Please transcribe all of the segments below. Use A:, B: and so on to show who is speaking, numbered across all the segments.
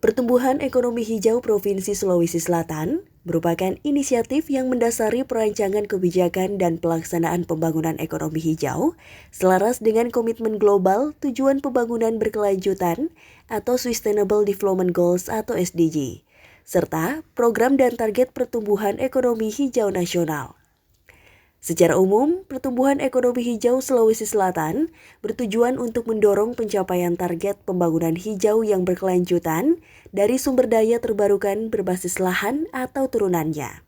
A: Pertumbuhan Ekonomi Hijau Provinsi Sulawesi Selatan merupakan inisiatif yang mendasari perancangan kebijakan dan pelaksanaan pembangunan ekonomi hijau selaras dengan komitmen global tujuan pembangunan berkelanjutan atau Sustainable Development Goals atau SDG, serta program dan target pertumbuhan ekonomi hijau nasional. Secara umum, pertumbuhan ekonomi hijau Sulawesi Selatan bertujuan untuk mendorong pencapaian target pembangunan hijau yang berkelanjutan dari sumber daya terbarukan berbasis lahan atau turunannya.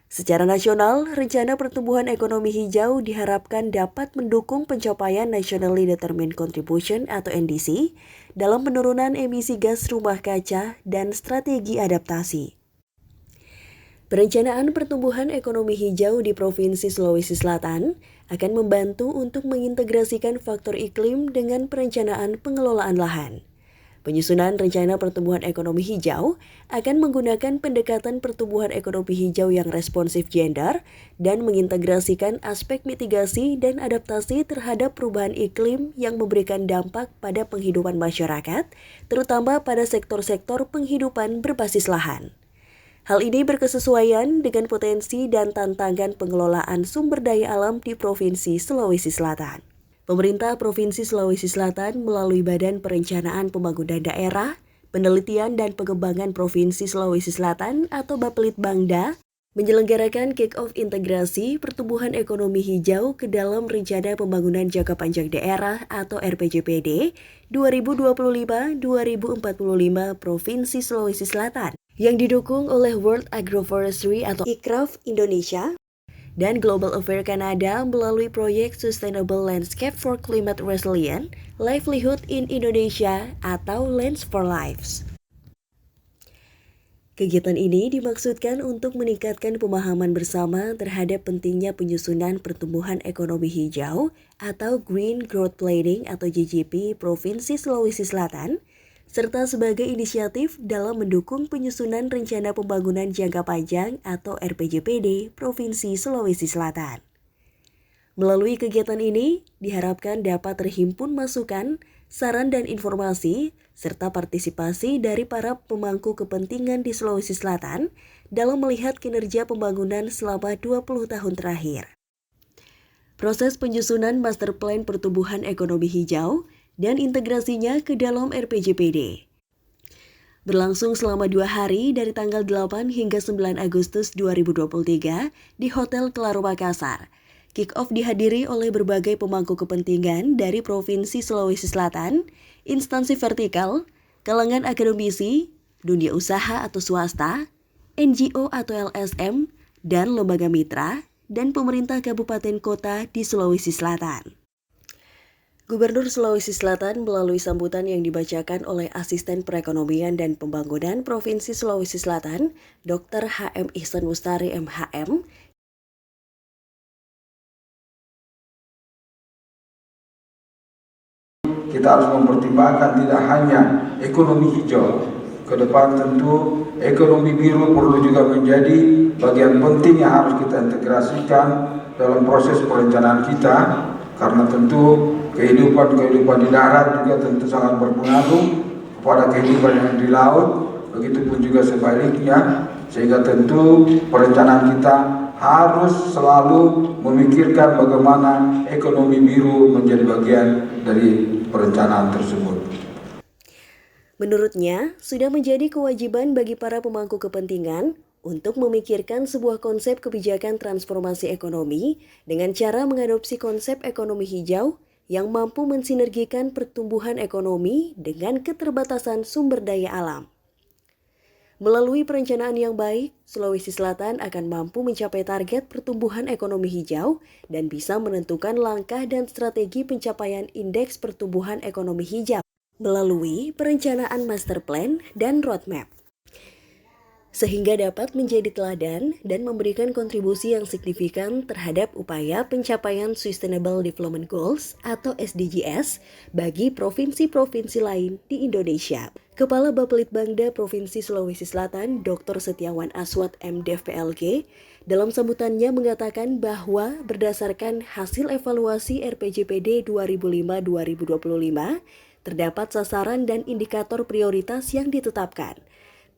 A: Secara nasional, rencana pertumbuhan ekonomi hijau diharapkan dapat mendukung pencapaian Nationally Determined Contribution atau NDC dalam penurunan emisi gas rumah kaca dan strategi adaptasi. Perencanaan pertumbuhan ekonomi hijau di Provinsi Sulawesi Selatan akan membantu untuk mengintegrasikan faktor iklim dengan perencanaan pengelolaan lahan. Penyusunan rencana pertumbuhan ekonomi hijau akan menggunakan pendekatan pertumbuhan ekonomi hijau yang responsif gender dan mengintegrasikan aspek mitigasi dan adaptasi terhadap perubahan iklim yang memberikan dampak pada penghidupan masyarakat, terutama pada sektor-sektor penghidupan berbasis lahan. Hal ini berkesesuaian dengan potensi dan tantangan pengelolaan sumber daya alam di Provinsi Sulawesi Selatan. Pemerintah Provinsi Sulawesi Selatan melalui Badan Perencanaan Pembangunan Daerah, Penelitian dan Pengembangan Provinsi Sulawesi Selatan atau Bapelitbangda menyelenggarakan kick-off integrasi pertumbuhan ekonomi hijau ke dalam Rencana Pembangunan Jangka Panjang Daerah atau RPJPD 2025-2045 Provinsi Sulawesi Selatan yang didukung oleh World Agroforestry atau ICRAF Indonesia dan Global Affairs Canada melalui proyek Sustainable Landscape for Climate Resilient Livelihood in Indonesia atau Lands for Lives. Kegiatan ini dimaksudkan untuk meningkatkan pemahaman bersama terhadap pentingnya penyusunan pertumbuhan ekonomi hijau atau Green Growth Planning atau GGP Provinsi Sulawesi Selatan, serta sebagai inisiatif dalam mendukung penyusunan Rencana Pembangunan Jangka Panjang atau RPJPD Provinsi Sulawesi Selatan. Melalui kegiatan ini, diharapkan dapat terhimpun masukan, saran dan informasi, serta partisipasi dari para pemangku kepentingan di Sulawesi Selatan dalam melihat kinerja pembangunan selama 20 tahun terakhir. Proses penyusunan Master Plan Pertumbuhan Ekonomi Hijau dan integrasinya ke dalam RPJPD berlangsung selama 2 hari dari tanggal 8 hingga 9 Agustus 2023 di Hotel Claro Makassar. Kick-off dihadiri oleh berbagai pemangku kepentingan dari Provinsi Sulawesi Selatan, instansi vertikal, kalangan akademisi, dunia usaha atau swasta, NGO atau LSM, dan lembaga mitra, dan pemerintah kabupaten kota di Sulawesi Selatan. Gubernur Sulawesi Selatan melalui sambutan yang dibacakan oleh Asisten Perekonomian dan Pembangunan Provinsi Sulawesi Selatan, Dr. H.M. Ihsan Mustari MHM,
B: kita harus mempertimbangkan tidak hanya ekonomi hijau, ke depan tentu ekonomi biru perlu juga menjadi bagian penting yang harus kita integrasikan dalam proses perencanaan kita, karena tentu kehidupan di darat juga tentu sangat berpengaruh kepada kehidupan yang di laut, begitupun juga sebaliknya, sehingga tentu perencanaan kita harus selalu memikirkan bagaimana ekonomi biru menjadi bagian dari perencanaan tersebut.
A: Menurutnya, sudah menjadi kewajiban bagi para pemangku kepentingan untuk memikirkan sebuah konsep kebijakan transformasi ekonomi dengan cara mengadopsi konsep ekonomi hijau yang mampu mensinergikan pertumbuhan ekonomi dengan keterbatasan sumber daya alam. Melalui perencanaan yang baik, Sulawesi Selatan akan mampu mencapai target pertumbuhan ekonomi hijau dan bisa menentukan langkah dan strategi pencapaian indeks pertumbuhan ekonomi hijau melalui perencanaan master plan dan roadmap, sehingga dapat menjadi teladan dan memberikan kontribusi yang signifikan terhadap upaya pencapaian Sustainable Development Goals atau SDGs bagi provinsi-provinsi lain di Indonesia. Kepala Bapelitbangda Provinsi Sulawesi Selatan, Dr. Setiawan Aswad MDiv PLG, dalam sambutannya mengatakan bahwa berdasarkan hasil evaluasi RPJPD 2005-2025, terdapat sasaran dan indikator prioritas yang ditetapkan,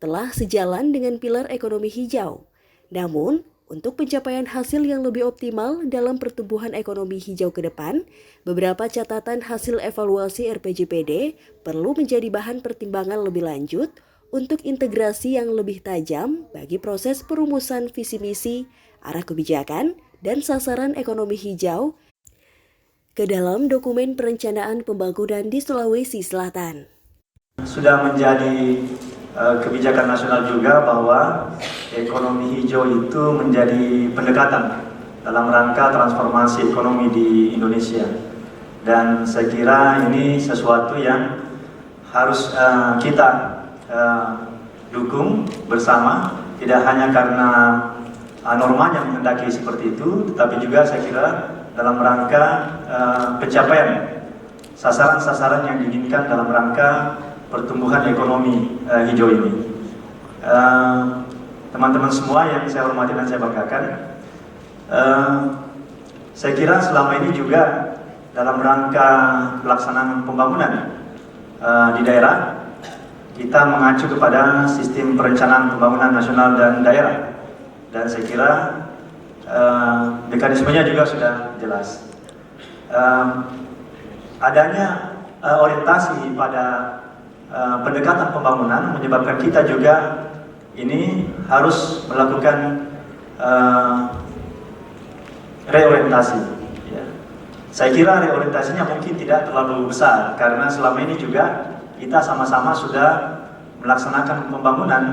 A: telah sejalan dengan pilar ekonomi hijau. Namun, untuk pencapaian hasil yang lebih optimal dalam pertumbuhan ekonomi hijau ke depan, beberapa catatan hasil evaluasi RPJPD perlu menjadi bahan pertimbangan lebih lanjut untuk integrasi yang lebih tajam bagi proses perumusan visi misi, arah kebijakan, dan sasaran ekonomi hijau ke dalam dokumen perencanaan pembangunan di Sulawesi Selatan.
C: Sudah menjadi kebijakan nasional juga bahwa ekonomi hijau itu menjadi pendekatan dalam rangka transformasi ekonomi di Indonesia. Dan saya kira ini sesuatu yang harus kita dukung bersama, tidak hanya karena normanya menghendaki seperti itu, tetapi juga saya kira dalam rangka pencapaian sasaran-sasaran yang diinginkan dalam rangka pertumbuhan ekonomi hijau ini. Teman-teman semua yang saya hormati dan saya banggakan, saya kira selama ini juga dalam rangka pelaksanaan pembangunan di daerah, kita mengacu kepada sistem perencanaan pembangunan nasional dan daerah, dan saya kira mekanismenya juga sudah jelas. Adanya orientasi pada pendekatan pembangunan menyebabkan kita juga ini harus melakukan reorientasi. Ya. Saya kira reorientasinya mungkin tidak terlalu besar karena selama ini juga kita sama-sama sudah melaksanakan pembangunan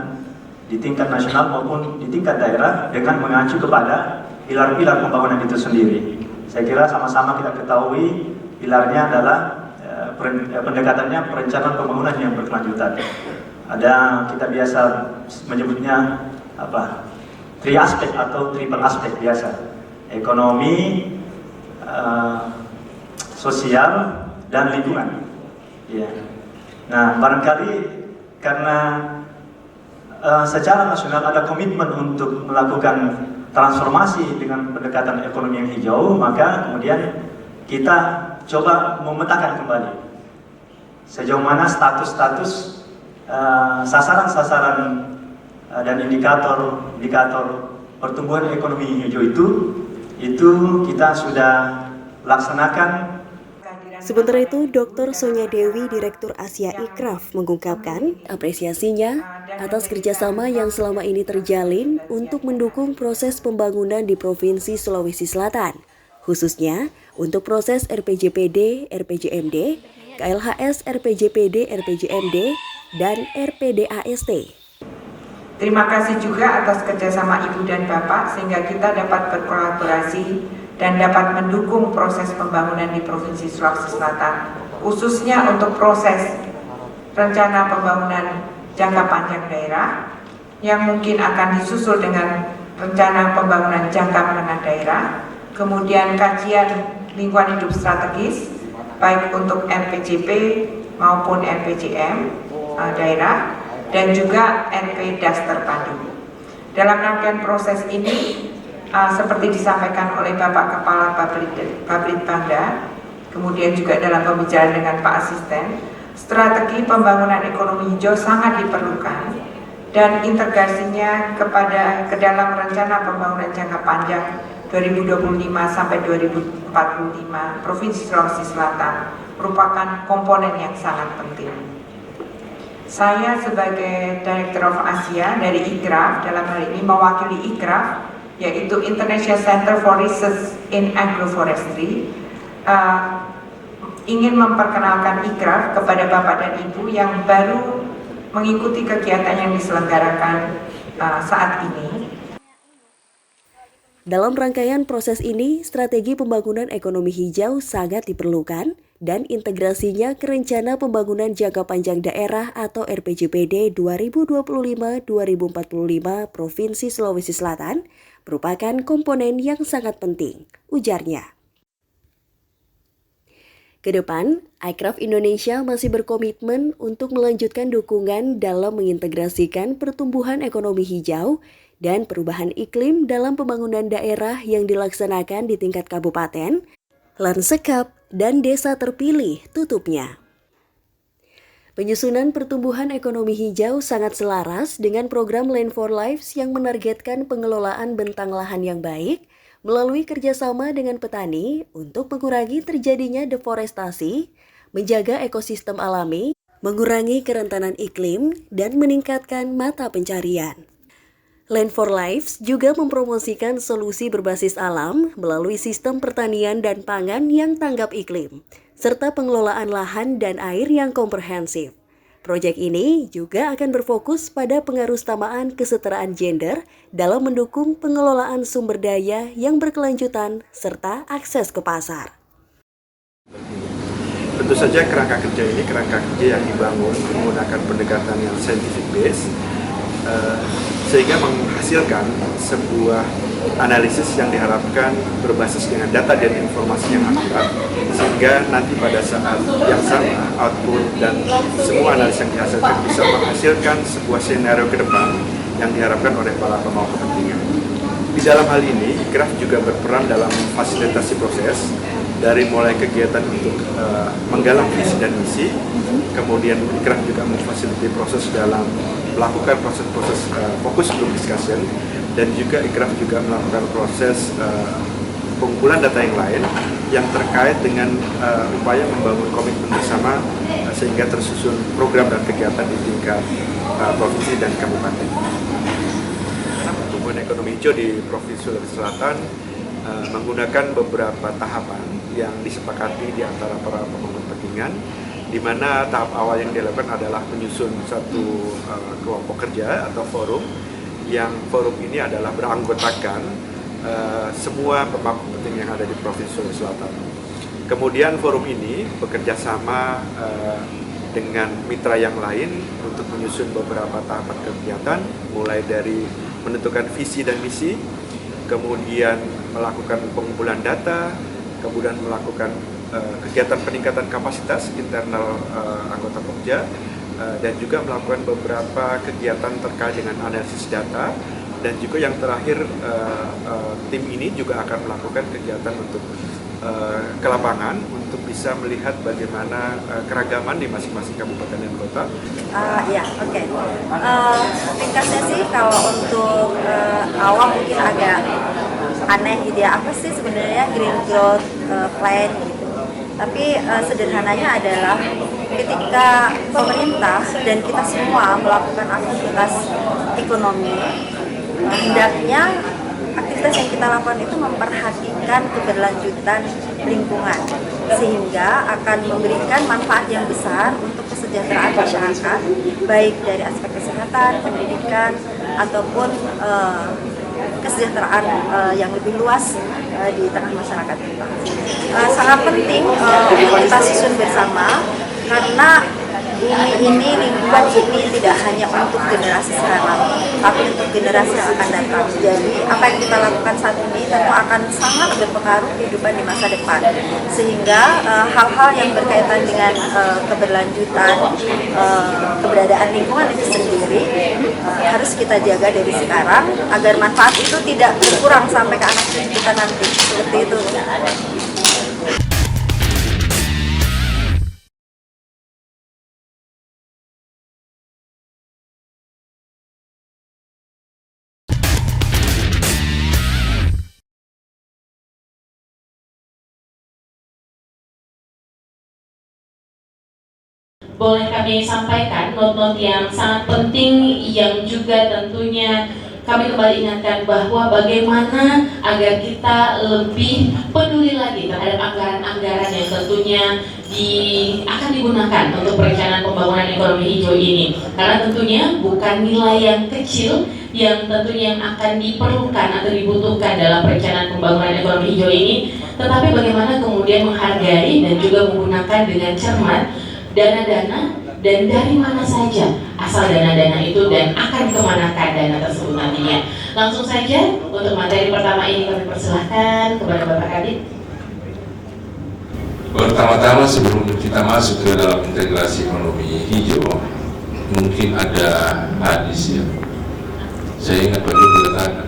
C: di tingkat nasional maupun di tingkat daerah dengan mengacu kepada pilar-pilar pembangunan itu sendiri. Saya kira sama-sama kita ketahui pilarnya adalah pendekatannya perencanaan pembangunan yang berkelanjutan. Ada, kita biasa menyebutnya tri aspek atau triple aspek biasa, ekonomi, sosial, dan lingkungan. Ya. Nah, barangkali karena secara nasional ada komitmen untuk melakukan transformasi dengan pendekatan ekonomi yang hijau, maka kemudian kita coba memetakan kembali sejauh mana status-status sasaran-sasaran dan indikator pertumbuhan ekonomi hijau itu kita sudah laksanakan.
A: Sementara itu, Dr. Sonya Dewi, Direktur Asia Ikraf, mengungkapkan apresiasinya atas kerjasama yang selama ini terjalin untuk mendukung proses pembangunan di Provinsi Sulawesi Selatan, khususnya untuk proses RPJPD, RPJMD, KLHS, RPJPD, RPJMD, dan RPDAST.
D: Terima kasih juga atas kerjasama Ibu dan Bapak sehingga kita dapat berkolaborasi dan dapat mendukung proses pembangunan di Provinsi Sulawesi Selatan, khususnya untuk proses rencana pembangunan jangka panjang daerah yang mungkin akan disusul dengan rencana pembangunan jangka menengah daerah, kemudian kajian lingkungan hidup strategis baik untuk RPJP maupun RPJM daerah, dan juga RP-Das terpadu. Dalam rangkaian proses ini, seperti disampaikan oleh Bapak Kepala Bablit-Bangda, kemudian juga dalam pembicaraan dengan Pak Asisten, strategi pembangunan ekonomi hijau sangat diperlukan dan integrasinya ke dalam rencana pembangunan jangka panjang 2025 sampai 2045 Provinsi Sulawesi Selatan merupakan komponen yang sangat penting. Saya sebagai Director of Asia dari IKRAF, dalam hal ini mewakili IKRAF, yaitu International Center for Research in Agroforestry, ingin memperkenalkan IKRAF kepada Bapak dan Ibu yang baru mengikuti kegiatan yang diselenggarakan saat ini.
A: Dalam rangkaian proses ini, strategi pembangunan ekonomi hijau sangat diperlukan dan integrasinya ke rencana pembangunan jangka panjang daerah atau RPJPD 2025-2045 Provinsi Sulawesi Selatan merupakan komponen yang sangat penting, ujarnya. Kedepan, IKRAF Indonesia masih berkomitmen untuk melanjutkan dukungan dalam mengintegrasikan pertumbuhan ekonomi hijau dan perubahan iklim dalam pembangunan daerah yang dilaksanakan di tingkat kabupaten, lansekap, dan desa terpilih, tutupnya. Penyusunan pertumbuhan ekonomi hijau sangat selaras dengan program Land for Lives yang menargetkan pengelolaan bentang lahan yang baik melalui kerjasama dengan petani untuk mengurangi terjadinya deforestasi, menjaga ekosistem alami, mengurangi kerentanan iklim, dan meningkatkan mata pencarian. Land for Lives juga mempromosikan solusi berbasis alam melalui sistem pertanian dan pangan yang tanggap iklim, serta pengelolaan lahan dan air yang komprehensif. Proyek ini juga akan berfokus pada pengaruhutamaan kesetaraan gender dalam mendukung pengelolaan sumber daya yang berkelanjutan serta akses ke pasar.
E: Tentu saja kerangka kerja ini kerangka kerja yang dibangun menggunakan pendekatan yang scientific based, sehingga menghasilkan sebuah analisis yang diharapkan berbasis dengan data dan informasi yang akurat, sehingga nanti pada saat yang sama output dan semua analisis yang dihasilkan bisa menghasilkan sebuah skenario ke depan yang diharapkan oleh para pemangku kepentingan. Di dalam hal ini, ICRAF juga berperan dalam fasilitasi proses dari mulai kegiatan untuk menggalang visi dan misi, kemudian ICRAF juga memfasilitasi proses dalam melakukan proses-proses fokus group discussion, dan juga ICRAF juga melakukan proses pengumpulan data yang lain yang terkait dengan upaya membangun komitmen bersama sehingga tersusun program dan kegiatan di tingkat provinsi dan kabupaten. Pertumbuhan ekonomi hijau di Provinsi Sulawesi Selatan menggunakan beberapa tahapan yang disepakati di antara para pemangku kepentingan, di mana tahap awal yang dilakukan adalah menyusun satu kelompok kerja atau forum, yang forum ini adalah beranggotakan semua pemangku kepentingan yang ada di Provinsi Sulawesi Selatan. Kemudian forum ini bekerja sama dengan mitra yang lain untuk menyusun beberapa tahapan kegiatan, mulai dari menentukan visi dan misi, kemudian melakukan pengumpulan data, kemudian melakukan kegiatan peningkatan kapasitas internal anggota kerja, dan juga melakukan beberapa kegiatan terkait dengan analisis data, dan juga yang terakhir tim ini juga akan melakukan kegiatan untuk ke lapangan untuk bisa melihat bagaimana keragaman di masing-masing kabupaten dan kota.
F: Oke. Ringkasnya sih kalau untuk awam mungkin agak aneh gitu ya, apa sih sebenarnya Green Growth Plan gitu. Tapi sederhananya adalah ketika pemerintah dan kita semua melakukan aktivitas ekonomi, hendaknya aktivitas yang kita lakukan itu memperhatikan keberlanjutan lingkungan, sehingga akan memberikan manfaat yang besar untuk kesejahteraan masyarakat, baik dari aspek kesehatan, pendidikan, ataupun kesejahteraan yang lebih luas di tengah masyarakat kita. Sangat penting kita susun bersama, karena bumi ini, lingkungan ini tidak hanya untuk generasi sekarang, tapi untuk generasi yang akan datang. Jadi apa yang kita lakukan saat ini tentu akan sangat berpengaruh kehidupan di masa depan. Sehingga hal-hal yang berkaitan dengan keberlanjutan, keberadaan lingkungan itu sendiri harus kita jaga dari sekarang agar manfaat itu tidak berkurang sampai ke anak cucu kita nanti. Seperti itu.
G: Boleh kami sampaikan not-not yang sangat penting yang juga tentunya kami kembali ingatkan bahwa bagaimana agar kita lebih peduli lagi terhadap anggaran-anggaran yang tentunya akan digunakan untuk perencanaan pembangunan ekonomi hijau ini, karena tentunya bukan nilai yang kecil yang tentunya yang akan diperlukan atau dibutuhkan dalam perencanaan pembangunan ekonomi hijau ini, tetapi bagaimana kemudian menghargai dan juga menggunakan dengan cermat dana-dana dan dari mana saja asal dana-dana itu dan akan kemanakan dana tersebut nantinya. Langsung saja untuk materi pertama ini kami persilahkan kepada Bapak Kadip.
H: Pertama-tama sebelum kita masuk ke dalam integrasi ekonomi hijau, mungkin ada hadis ya. Saya ingat Pak Jokowi katakan,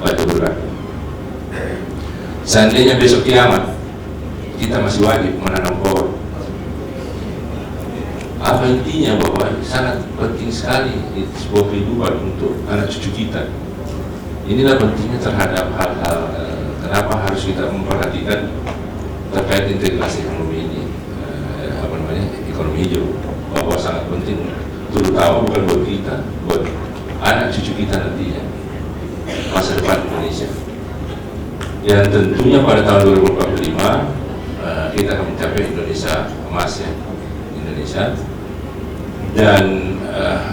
H: Pak Jokowi, seandainya besok kiamat kita masih wajib menanam pohon, Apa intinya bahwa sangat penting sekali sebuah kehidupan untuk anak cucu kita. Inilah pentingnya terhadap hal-hal kenapa harus kita memperhatikan terkait integrasi ekonomi ini, ekonomi hijau, bahwa sangat penting, terutama bukan buat kita, buat anak cucu kita nantinya, masa depan Indonesia. Dan tentunya pada tahun 2045 kita akan mencapai Indonesia emas ya, Indonesia. Dan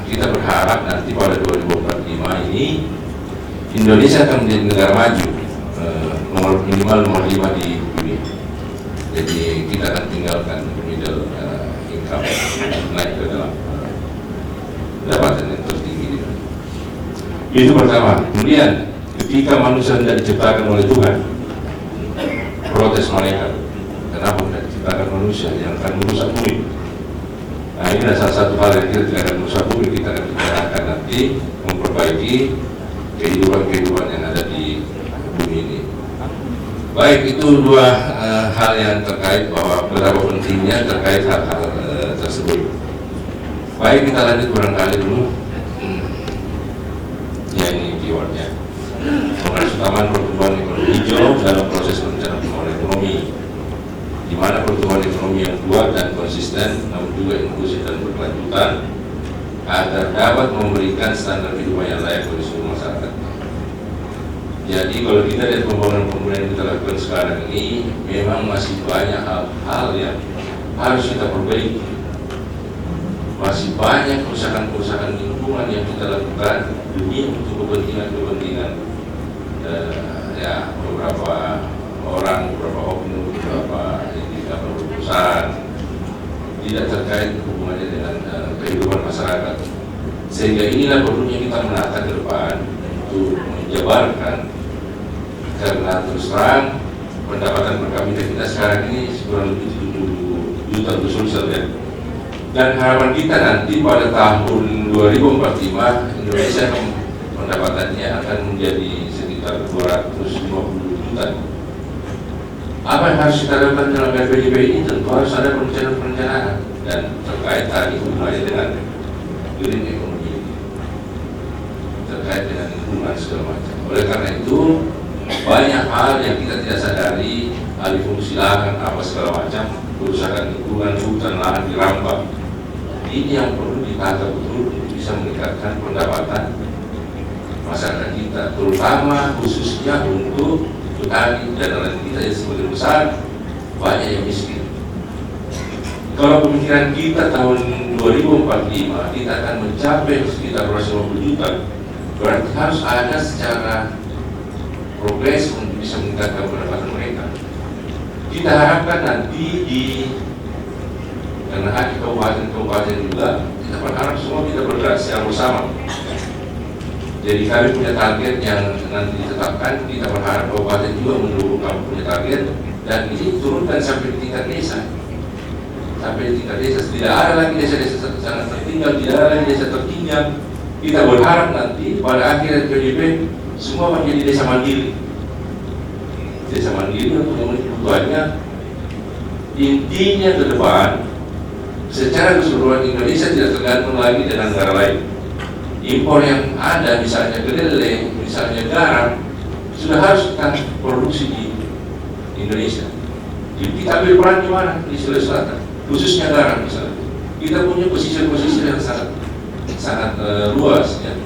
H: kita berharap nanti pada 2045 ini Indonesia akan menjadi negara maju, minimal nomor 5 di dunia. Jadi kita akan tinggalkan middle income, naik ke dalam pendapatan yang tertinggi di dunia. Itu pertama. Kemudian ketika manusia tidak diciptakan oleh Tuhan, protes mereka, kenapa tidak diciptakan manusia yang akan merusak bumi? Nah, ini adalah salah satu hal yang kita tidak akan merusak bumi. Kita akan bicarakan nanti memperbaiki kehidupan yang ada di bumi ini. Baik, itu dua hal yang terkait bahwa betapa pentingnya terkait hal-hal tersebut. Baik, kita lanjut barangkali dulu. Ya, ini keywordnya. Fokus utama pertumbuhan ekonomi hijau dalam proses perencanaan pembangunan ekonomi, di mana pertumbuhan ekonomi yang kuat dan konsisten, namun juga inklusif dan berkelanjutan, agar dapat memberikan standar kehidupan yang layak bagi seluruh masyarakat. Jadi kalau kita lihat pembangunan yang kita lakukan sekarang ini, memang masih banyak hal-hal yang harus kita perbaiki. Masih banyak kerusakan-kerusakan lingkungan yang kita lakukan demi untuk kepentingan ya beberapa orang, beberapa oknum, beberapa indikator perusahaan tidak terkait hubungannya dengan kehidupan masyarakat. Sehingga inilah perlunya kita menata ke depan untuk menjabarkan, karena terus terang pendapatan per kapita kita sekarang ini kurang lebih 70 juta usul ya. Dan harapan kita nanti pada tahun 2045 Indonesia pendapatannya akan menjadi sekitar 250 juta. Apa yang harus kita lakukan dalam RPJP ini? Tentu harus ada perencanaan dan terkait tadi hubungannya dengan green economy, terkait dengan lingkungan segala macam. Oleh karena itu banyak hal yang kita tidak sadari, alih fungsi lahan apa segala macam, kerusakan lingkungan, hutan, lahan dirampak. Ini yang perlu ditata betul untuk bisa meningkatkan pendapatan masyarakat kita, terutama khususnya untuk petani dan nelayan kita yang sebagian besar banyak yang miskin. Kalau pemikiran kita tahun 2045 kita akan mencapai sekitar 250 juta, berarti harus ada secara progres untuk bisa meningkatkan pendapatan mereka. Kita harapkan nanti karena ada kabupaten juga, kita berharap semua kita bergerak secara bersama. Jadi kami punya target yang nanti ditetapkan, kita berharap kabupaten juga mendukung kami punya target, dan ini turunkan sampai di tingkat desa. Sampai di tingkat desa, tidak ada lagi desa-desa sangat tertinggal, tidak ada lagi desa tertinggal. Kita berharap nanti pada akhir PJP semua menjadi desa mandiri. Desa mandiri untuk memenuhi kebutuhannya. Intinya ke depan, secara keseluruhan Indonesia tidak tergantung lagi dengan negara lain. Impor yang ada, misalnya kedelai, misalnya garam, sudah harus kita produksi di Indonesia. Jadi kita ambil peran di mana? Di Sulawesi Selatan, khususnya garam misalnya. Kita punya posisi-posisi yang sangat luas, ya.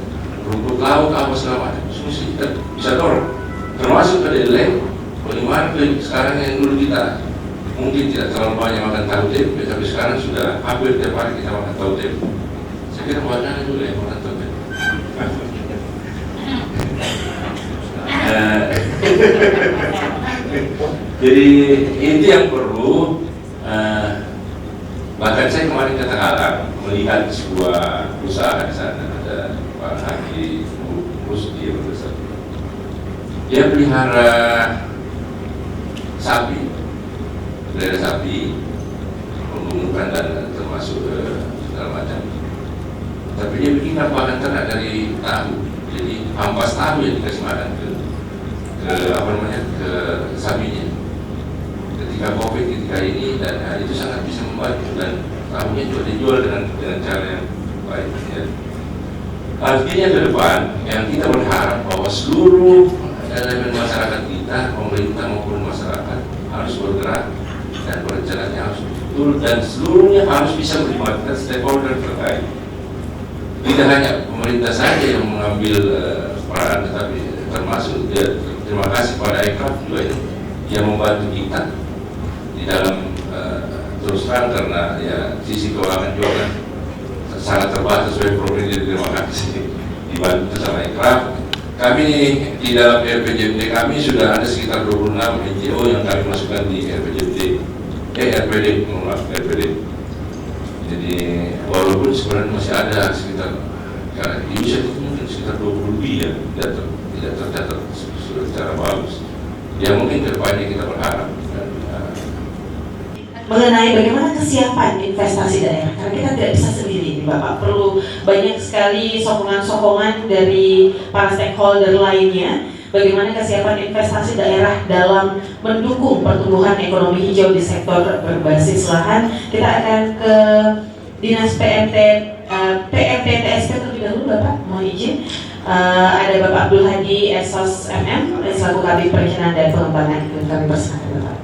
H: Rumput laut apa segala macam, semua kita bisa dorong. Termasuk kedelai, penerimaan sekarang yang dulu kita mungkin tidak terlalu banyak makan tahu tempe, tapi sekarang sudah hampir tiap hari kita makan tahu tempe. Saya kira banyak juga yang makan tahu tempe. Jadi itu yang perlu. Bahkan saya kemarin ke Tangerang melihat sebuah usaha di sana, ada Pak Haji Rusdi dia pelihara sapi, pembunuhan dan termasuk segala macam. Tapi dia bikin pakan ternak dari tahu, jadi ampas tahu yang dikasih makan ke sapinya. Ketika COVID ketika ini, dan itu sangat bisa membantu, dan tahunya juga dijual dengan cara yang baik. Ya. Artinya ke depan yang kita berharap bahwa seluruh elemen masyarakat kita, pemerintah maupun masyarakat harus bergerak dan perencanaannya harus betul dan seluruhnya harus bisa melibatkan stakeholder terkait. Tidak hanya pemerintah saja yang mengambil peran, tetapi termasuk terima kasih pada Aircraft juga yang membantu kita di dalam terus terang karena ya sisi keuangan juga kan sangat terbatas sebagai provinsi. Terima kasih dibantu sama Aircraft. Kami di dalam RPJMD kami sudah ada sekitar 26 NGO yang kami masukkan di RPD. Jadi walaupun sebenarnya masih ada sekitar di Indonesia itu mungkin sekitar 20 lebih ya, tidak tercatat secara bagus. Ya mungkin kedepannya kita berharap
G: mengenai bagaimana kesiapan investasi daerah, karena kita tidak bisa sendiri, Bapak, perlu banyak sekali sokongan-sokongan dari para stakeholder lainnya. Bagaimana kesiapan investasi daerah dalam mendukung pertumbuhan ekonomi hijau di sektor berbasis lahan. Kita akan ke Dinas PMTSP terlebih dahulu, Bapak, mohon izin. Ada Bapak Abdul Hadi Esos MM selaku Kabid Perencanaan dan Pengembangan. Kami persilakan, Bapak.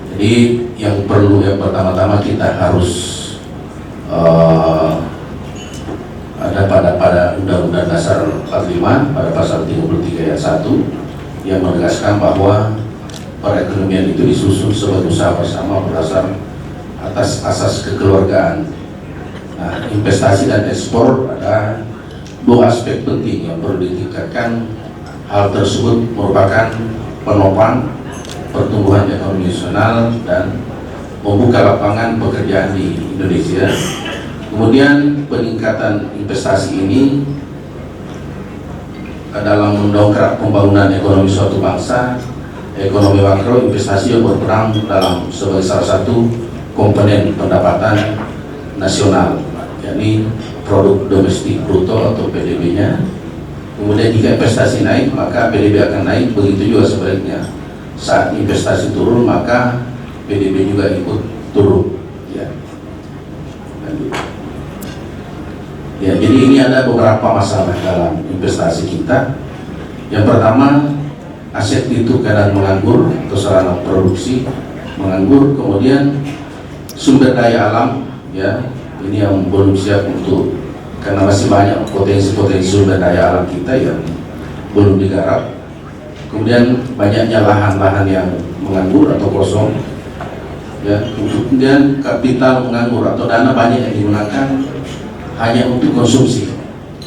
I: Jadi yang perlu yang pertama-tama kita harus ada pada Undang-Undang Dasar 45 pada pasal 33 ayat 1 yang menegaskan bahwa perekonomian itu disusun sebagai usaha bersama berdasar atas asas kekeluargaan. Nah, investasi dan ekspor ada dua aspek penting yang perlu ditingkatkan. Hal tersebut merupakan penopang pertumbuhan ekonomi nasional dan membuka lapangan pekerjaan di Indonesia. Kemudian peningkatan investasi ini dalam mendongkrak pembangunan ekonomi suatu bangsa. Ekonomi makro investasi yang berperan dalam sebagai salah satu komponen pendapatan nasional, yakni produk domestik bruto atau PDB-nya. Kemudian jika investasi naik maka PDB akan naik, begitu juga sebaliknya. Saat investasi turun maka PDB juga ikut turun. Ya, jadi ini ada beberapa masalah dalam investasi kita. Yang pertama, aset itu kadang menganggur atau sarana produksi menganggur. Kemudian sumber daya alam, ya, ini yang belum siap untuk, karena masih banyak potensi-potensi sumber daya alam kita yang belum digarap. Kemudian banyaknya lahan-lahan yang menganggur atau kosong, ya. Kemudian kapital menganggur atau dana banyak yang digunakan hanya untuk konsumsi.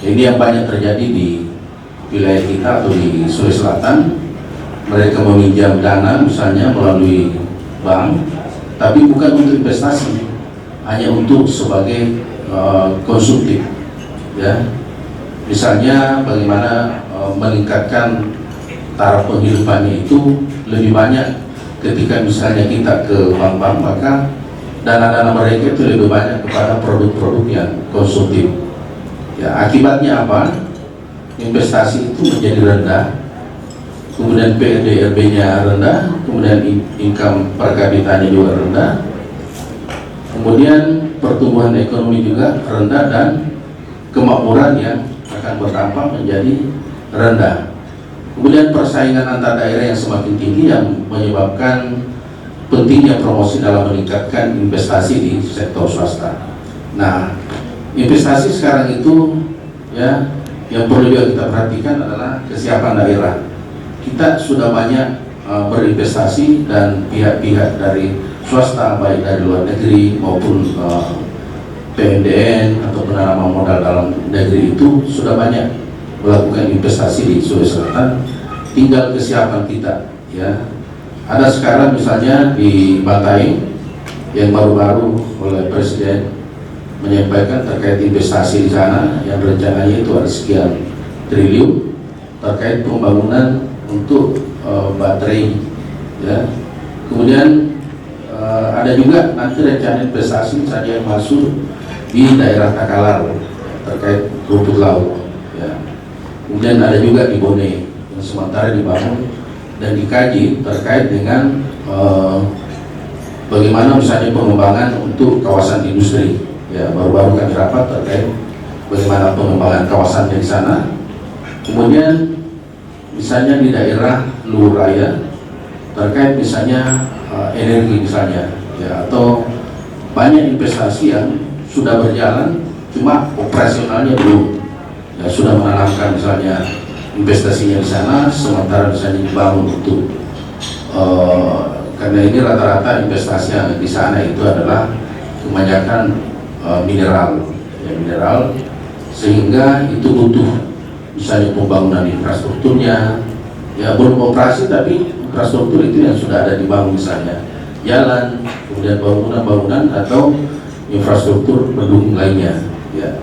I: Ini yang banyak terjadi di wilayah kita atau di Sulawesi Selatan. Mereka meminjam dana misalnya melalui bank, tapi bukan untuk investasi, hanya untuk sebagai konsumtif, ya. Misalnya bagaimana meningkatkan taraf penghidupannya itu lebih banyak ketika misalnya kita ke bank-bank, maka dana-dana mereka itu lebih banyak kepada produk-produk yang konsumtif. Ya, akibatnya apa? Investasi itu menjadi rendah, kemudian PNDRB-nya rendah, kemudian income per kapitanya juga rendah, kemudian pertumbuhan ekonomi juga rendah dan kemakmuran yang akan berdampak menjadi rendah. Kemudian persaingan antar daerah yang semakin tinggi yang menyebabkan pentingnya promosi dalam meningkatkan investasi di sektor swasta. Nah, investasi sekarang itu, ya, yang perlu juga kita perhatikan adalah kesiapan daerah. Kita sudah banyak berinvestasi dan pihak-pihak dari swasta baik dari luar negeri maupun PMDN atau penanaman modal dalam negeri itu sudah banyak melakukan investasi di Sulawesi Selatan. Tinggal kesiapan kita, ya. Ada sekarang misalnya di Bantaing yang baru-baru oleh Presiden menyampaikan terkait investasi di sana yang rencananya itu ada sekian triliun terkait pembangunan untuk baterai, ya. Kemudian ada juga nanti rencana investasi misalnya yang masuk di daerah Takalar terkait rumput laut, ya. Kemudian ada juga di Bone yang sementara dibangun dan dikaji terkait dengan bagaimana misalnya pengembangan untuk kawasan industri. Ya, baru-baru kami rapat terkait bagaimana pengembangan kawasannya di sana. Kemudian misalnya di daerah Luhur Raya terkait misalnya energi misalnya, ya, atau banyak investasi yang sudah berjalan cuma operasionalnya belum. Ya, sudah menanamkan misalnya investasinya di sana, sementara misalnya dibangun untuk karena ini rata-rata investasi yang di sana itu adalah kebanyakan mineral, ya, mineral, sehingga itu butuh misalnya pembangunan infrastrukturnya, ya belum operasi tapi infrastruktur itu yang sudah ada dibangun, misalnya jalan, kemudian bangunan-bangunan atau infrastruktur pendukung lainnya, ya.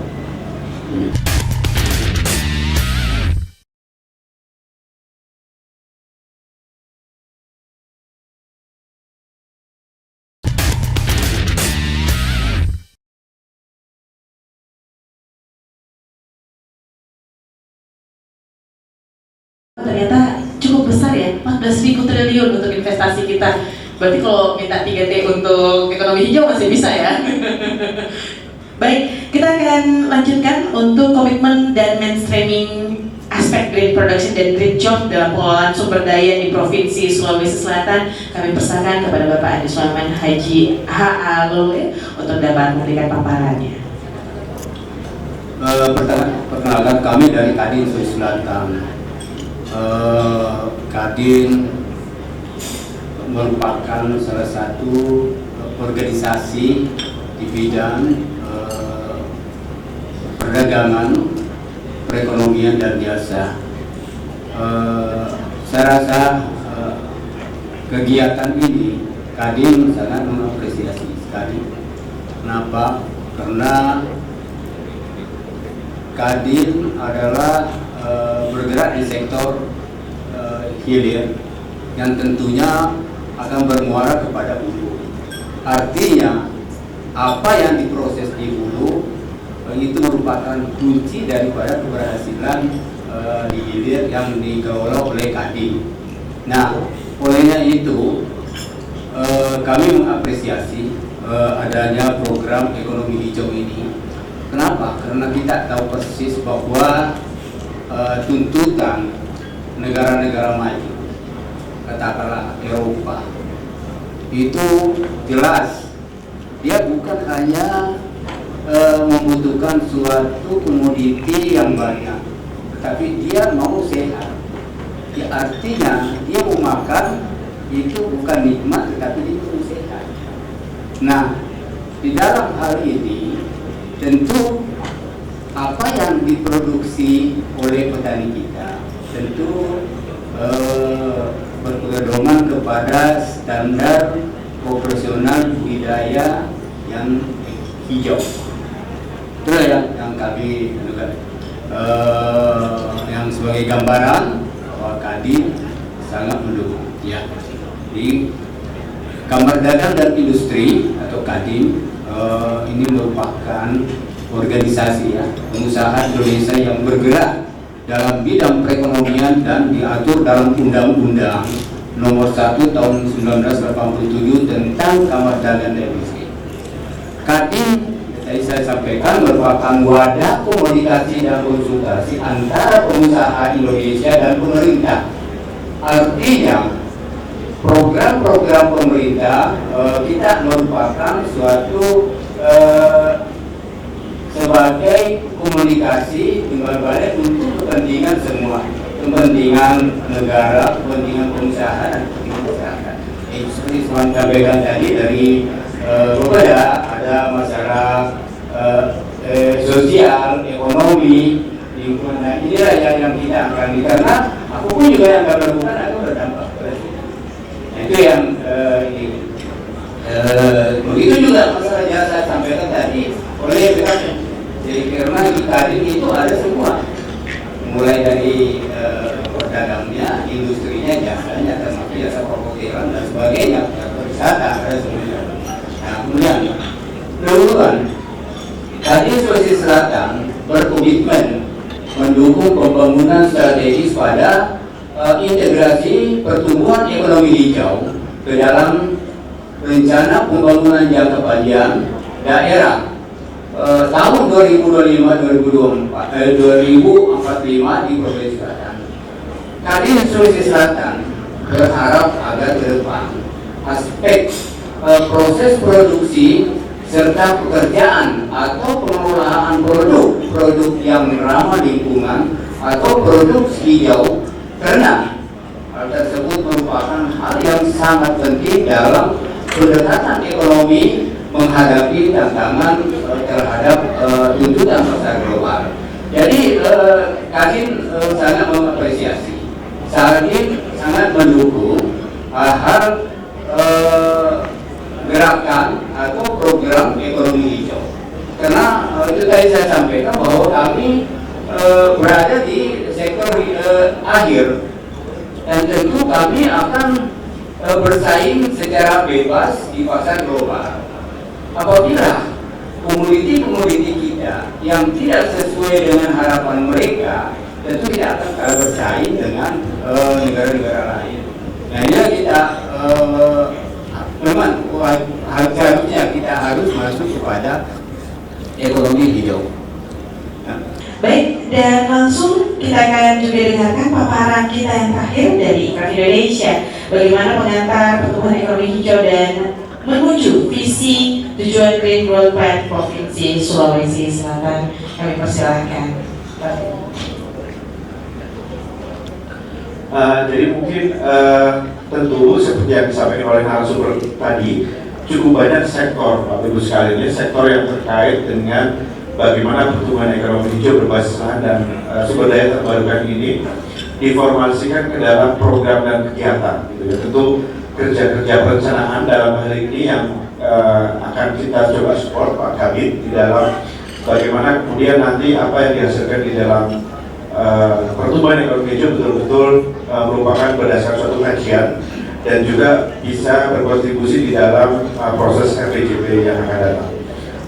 G: Ternyata cukup besar ya, 14.000 triliun untuk investasi kita. Berarti kalau minta 3T untuk ekonomi hijau masih bisa ya. Baik, kita akan lanjutkan untuk komitmen dan mainstreaming aspek green production dan green job dalam pengelolaan sumber daya di Provinsi Sulawesi Selatan. Kami persilakan kepada Bapak Adi Sulaiman Haji H.A. Lule untuk dapat memberikan paparannya.
J: Perkenalkan, kami dari Kadin Sulawesi Selatan. Kadin merupakan salah satu organisasi di bidang perdagangan, perekonomian dan jasa. Saya rasa kegiatan ini Kadin sangat mengapresiasi sekali. Kenapa? Karena Kadin adalah bergerak di sektor hilir yang tentunya akan bermuara kepada hulu. Artinya apa yang diproses di hulu itu merupakan kunci daripada keberhasilan di hilir yang dikelola oleh Kadin. Nah, olehnya itu kami mengapresiasi adanya program ekonomi hijau ini. Kenapa? Karena kita tahu persis bahwa tuntutan negara-negara maju, katakanlah Eropa, itu jelas dia bukan hanya membutuhkan suatu komoditi yang banyak, tetapi dia mau sehat. Ya, artinya dia mau makan itu bukan nikmat, tetapi dia mau sehat. Nah, di dalam hal ini tentu apa yang diproduksi oleh petani kita tentu berpedoman kepada standar operasional budidaya yang hijau. Itu yang kami lakukan. Yang sebagai gambaran bahwa Kadin sangat mendukung. Ya, di Kamar Dagang dan Industri atau Kadin ini merupakan organisasi ya, pengusaha Indonesia yang bergerak dalam bidang perekonomian dan diatur dalam Undang-Undang Nomor 1 Tahun 1987 tentang Kamar Dagang dan Industri. Kadin tadi saya sampaikan merupakan wadah komunikasi dan konsultasi antara pengusaha Indonesia dan pemerintah. Artinya program-program pemerintah kita merupakan suatu sebagai komunikasi dengan baik untuk kepentingan semua, kepentingan negara, kepentingan pengusaha dan kepentingan masyarakat. Seperti saya sampaikan tadi dari beberapa ada masalah sosial, ekonomi, lingkungan. Nah, inilah yang kita akan karena aku pun juga yang akan melakukan aku berdampak. Nah, itu yang begitu juga masalah yang saya sampaikan tadi oleh BKN. Jadi karena di Kadin itu ada semua, mulai dari pedagangnya, industrinya, jasanya, termasuk jasa perhotelan dan sebagainya, wisata, ada semuanya. Nah, kemudian kedua, Kadin Sulawesi Selatan berkomitmen mendukung pembangunan strategis pada integrasi pertumbuhan ekonomi hijau ke dalam rencana pembangunan jangka panjang daerah tahun 2045 di Provinsi Selatan. Kadin Sulawesi Selatan berharap agar ke depan aspek proses produksi serta pekerjaan atau pengelolaan produk yang ramah lingkungan atau produk hijau, karena hal tersebut merupakan hal yang sangat penting dalam pendekatan ekonomi menghadapi tantangan terhadap tuntutan pasar global. Jadi Kadin sangat mengapresiasi, Kadin sangat mendukung hal gerakan atau program ekonomi hijau. Karena itu tadi saya sampaikan bahwa kami berada di sektor akhir, dan tentu kami akan bersaing secara bebas di pasar global. Apabila komoditi kita yang tidak sesuai dengan harapan mereka, tentu tidak akan kalah bersaing dengan negara-negara lain. Nah, ini kita memang harusnya kita harus masuk kepada ekonomi hijau.
K: Baik, dan langsung kita akan juga dengarkan paparan kita yang terakhir dari Ikraf Indonesia, bagaimana mengantar pertumbuhan ekonomi hijau dan menuju visi tujuan Green Growth Plan Provinsi Sulawesi Selatan. Kami persilahkan.
E: Jadi mungkin tentu seperti yang disampaikan oleh narasumber tadi, cukup banyak sektor, Bapak Ibu sekalian, sektor yang terkait dengan bagaimana pertumbuhan ekonomi hijau berbasis lahan dan sumber daya terbarukan ini diformasikan ke dalam program dan kegiatan. Gitu ya. Tentu kerja-kerja perencanaan dalam hal ini yang akan kita coba support Pak Kabid di dalam bagaimana kemudian nanti apa yang dihasilkan di dalam pertumbuhan ekonomi hijau betul-betul merupakan berdasarkan suatu kajian dan juga bisa berkontribusi di dalam proses RPJP yang akan datang.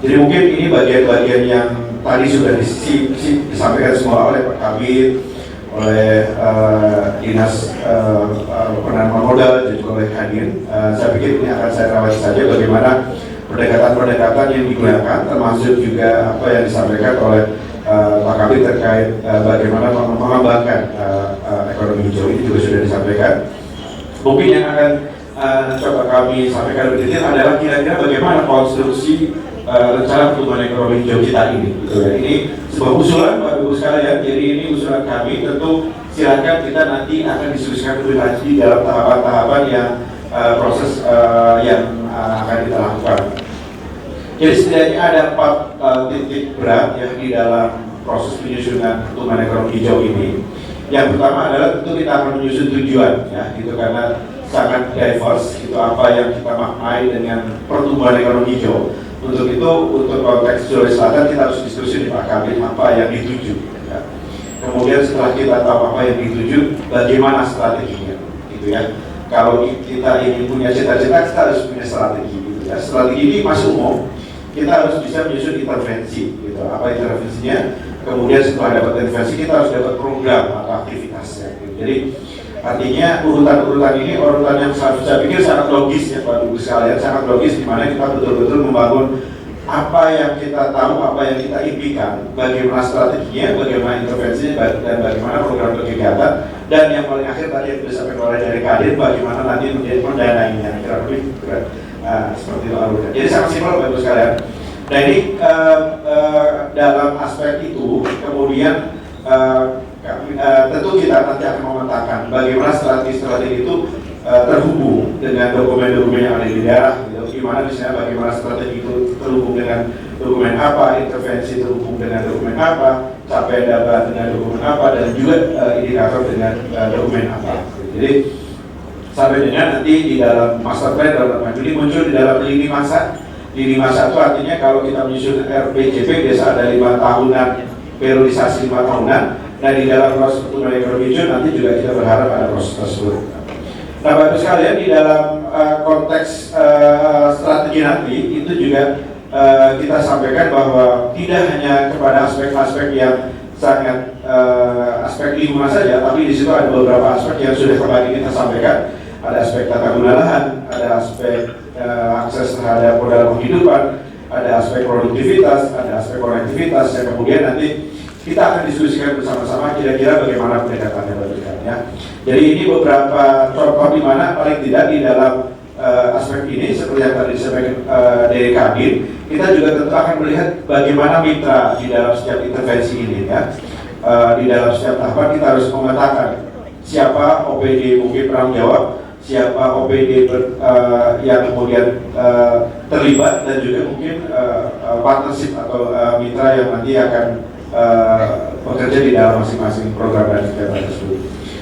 E: Jadi mungkin ini bagian-bagian yang tadi sudah disampaikan semua oleh Pak Kabid, oleh Dinas Penanaman Modal dan juga oleh Kadin. Saya pikir ini akan saya rawat saja bagaimana pendekatan-pendekatan yang digunakan, termasuk juga apa yang disampaikan oleh Pak Kabid terkait bagaimana mengembangkan ekonomi hijau ini juga sudah disampaikan. Mungkin yang akan coba kami sampaikan lebih detail adalah kira-kira bagaimana konstruksi rencana pertumbuhan ekonomi hijau kita ini. Gitu ya. Ini sebuah usulan Bapak Ibu sekalian, jadi ini usulan kami, tentu silakan kita nanti akan diskusikan lebih lanjut di dalam tahapan-tahapan yang proses yang akan kita lakukan. Jadi setidaknya ada 4 titik berat yang di dalam proses penyusunan pertumbuhan ekonomi hijau ini. Yang pertama adalah tentu kita akan menyusun tujuan, ya, gitu, karena sangat diverse, itu apa yang kita maknai dengan pertumbuhan ekonomi hijau. Untuk itu, untuk konteks Sulawesi Selatan kita harus diskusi di Pak Kabid apa yang dituju. Ya. Kemudian setelah kita tahu apa yang dituju, bagaimana strateginya, gitu ya. Kalau kita ingin punya cita-cita, kita harus punya strategi, gitu ya. Strategi ini masih umum. Kita harus bisa menyusun intervensi, gitu. Apa intervensinya? Kemudian setelah dapat intervensi, kita harus dapat program atau aktivitasnya. Gitu. Jadi artinya urutan-urutan ini urutan yang saya pikir sangat logis ya Pak Ibu sekalian, sangat logis di mana kita betul-betul membangun apa yang kita tahu, apa yang kita impikan, bagaimana strateginya, bagaimana intervensinya, dan bagaimana program kegiatan, dan yang paling akhir tadi yang disampaikan oleh dari Kadin, bagaimana nanti menjadi pendanainya, kira lebih seperti itu alurnya. Jadi sangat simpel Pak Ibu sekalian. Nah ini dalam aspek itu kemudian tentu kita nanti akan memetakan bagaimana strategi-strategi itu terhubung dengan dokumen-dokumen yang ada di daerah, gitu. Gimana misalnya bagaimana strategi itu terhubung dengan dokumen apa, intervensi terhubung dengan dokumen apa, capaian data dengan dokumen apa, dan juga indikator dengan dokumen apa. Jadi sampai dengan nanti di dalam master plan dalam ini muncul di dalam lini masa. Lini masa itu artinya kalau kita menyusun RPJP biasa ada 5 tahunan, periodisasi 5 tahunan. Nah di dalam proses pertumbuhan ekonomi hijau nanti juga kita berharap ada proses tersebut. Nah Bapak sekalian, di dalam konteks strategi nanti itu juga kita sampaikan bahwa tidak hanya kepada aspek-aspek yang sangat aspek lingkungan saja, tapi di situ ada beberapa aspek yang sudah kembali kita sampaikan.
L: ada aspek tata guna lahan, ada aspek akses terhadap modal penghidupan, ada aspek produktivitas, ada aspek konektivitas yang kemudian nanti kita akan diskusikan bersama-sama kira-kira bagaimana pendekatannya ya. Jadi ini beberapa contoh di mana paling tidak di dalam aspek ini seperti yang tadi disampaikan dari Kabin, kita juga tentu akan melihat bagaimana mitra di dalam setiap intervensi ini ya. Di dalam setiap tahapan kita harus memetakan siapa OPD mungkin penanggung jawab, siapa OPD yang kemudian terlibat, dan juga mungkin partnership atau mitra yang nanti akan bekerja di dalam masing-masing program dan kegiatan tersebut.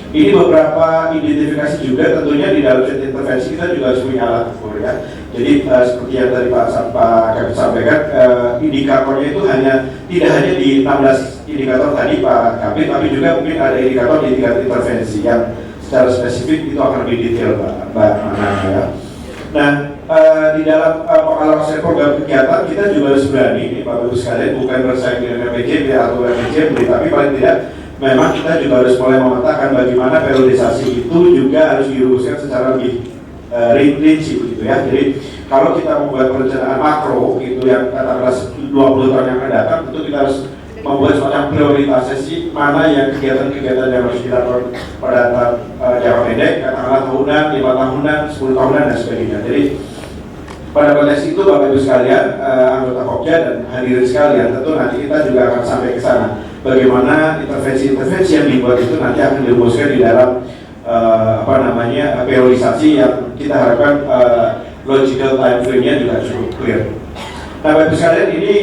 L: Ini beberapa identifikasi juga tentunya di dalam setiap intervensi kita juga harus punya alat ukur ya. Jadi seperti yang tadi Pak Kabit sampaikan, indikatornya itu tidak hanya di 16 indikator tadi Pak Kabit, tapi juga mungkin ada indikator di tingkat intervensi yang secara spesifik itu akan lebih detail Mbak Nana ya. Nah, di dalam pengalaman program kegiatan kita juga harus berani nih Bapak Ibu sekalian, bukan bersaing dengan PJB atau PJB, tapi paling tidak memang kita juga harus mulai memetakan bagaimana periodisasi itu juga harus dirumuskan secara lebih rinci begitu ya. Jadi kalau kita membuat perencanaan makro itu yang katakanlah 20 tahun yang akan datang, tentu kita harus membuat semacam prioritasasi mana yang kegiatan-kegiatan yang harus dilakukan pada jangka pendek, katakanlah tahunan, 5 tahunan, 10 tahunan dan sebagainya. Jadi pada konteks itu Bapak Ibu sekalian, anggota Pokja dan hadirin sekalian, tentu nanti kita juga akan sampai ke sana. Bagaimana intervensi-intervensi yang dibuat itu nanti akan dirumuskan di dalam periodisasi yang kita harapkan logical time frame-nya juga cukup clear. Nah, Bapak Ibu sekalian, ini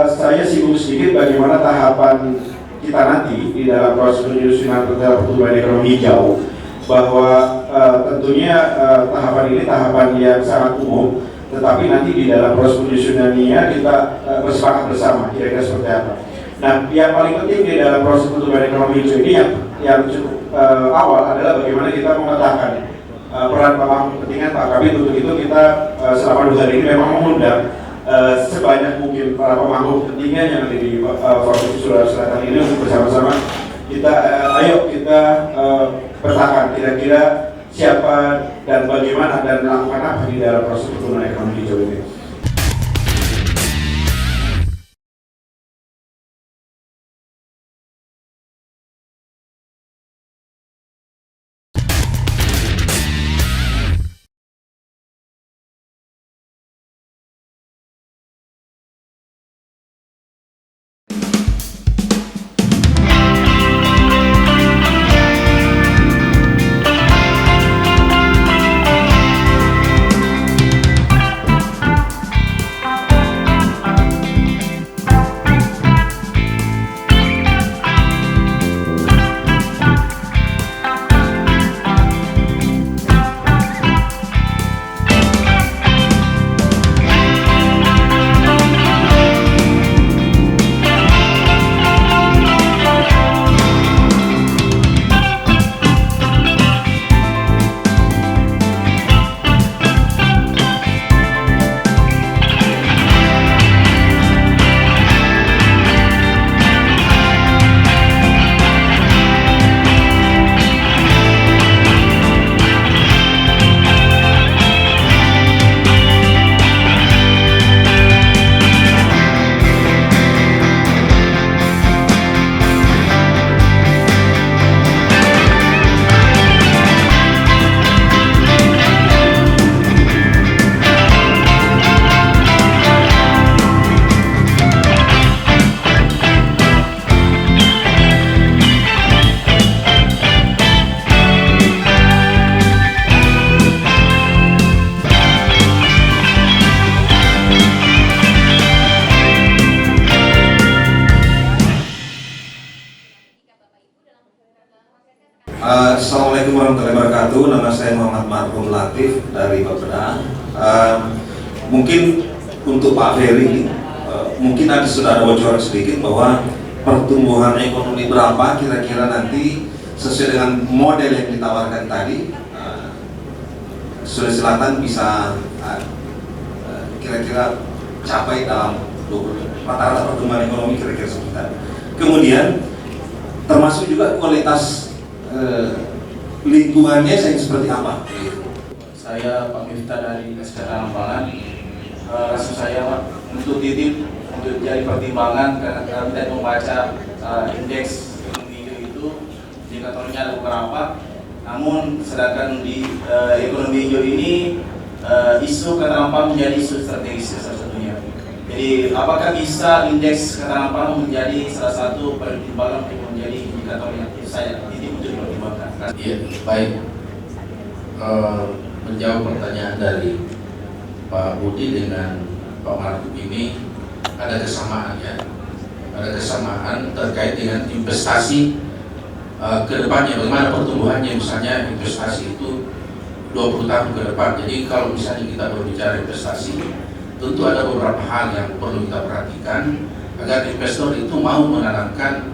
L: saya singgung sedikit bagaimana tahapan kita nanti di dalam proses penyusunan pertumbuhan ekonomi hijau, bahwa tentunya tahapan ini tahapan yang sangat umum, tetapi nanti di dalam proses penyusunannya kita bersepakat bersama kira-kira seperti apa. Nah, yang paling penting di dalam proses pertumbuhan ekonomi hijau ini yang cukup awal adalah bagaimana kita memetakan peran pemangku kepentingan Pak Kabit. Untuk itu kita selama 2 hari ini memang mengundang sebanyak mungkin para pemangku kepentingan yang ada di Provinsi Sulawesi Selatan ini untuk bersama-sama kita petakan kira-kira siapa dan bagaimana dan melakukan apa di dalam proses pertumbuhan ekonomi hijau ini.
M: Assalamualaikum warahmatullahi wabarakatuh. Nama saya Muhammad Marhum Latif dari Bapeda. Mungkin untuk Pak Ferry, mungkin sudah ada bocoran sedikit bahwa pertumbuhan ekonomi berapa kira-kira nanti sesuai dengan model yang ditawarkan tadi, Sulawesi Selatan bisa kira-kira capai dalam rata-rata pertumbuhan ekonomi kira-kira seperti itu. Kemudian termasuk juga kualitas lingkungannya seperti apa.
I: Saya Pak Miftah dari Kesehatan Pangan. Rasa saya Pak, untuk titip untuk jadi pertimbangan karena kita membaca indeks ekonomi hijau itu indikatornya ada beberapa. Namun sedangkan di ekonomi hijau ini isu ketahanan pangan menjadi isu strategis salah satunya. Jadi apakah bisa indeks ketahanan pangan menjadi salah satu pertimbangan untuk menjadi indikator yang saya titip untuk dipertimbangkan? Iya, baik. Menjawab pertanyaan dari Pak Budi dengan Pak Markup ini ada kesamaan ya, ada kesamaan terkait dengan investasi ke depannya, bagaimana pertumbuhannya. Misalnya investasi itu 20 tahun ke depan. Jadi kalau misalnya kita berbicara investasi, tentu ada beberapa hal yang perlu kita perhatikan agar investor itu mau menanamkan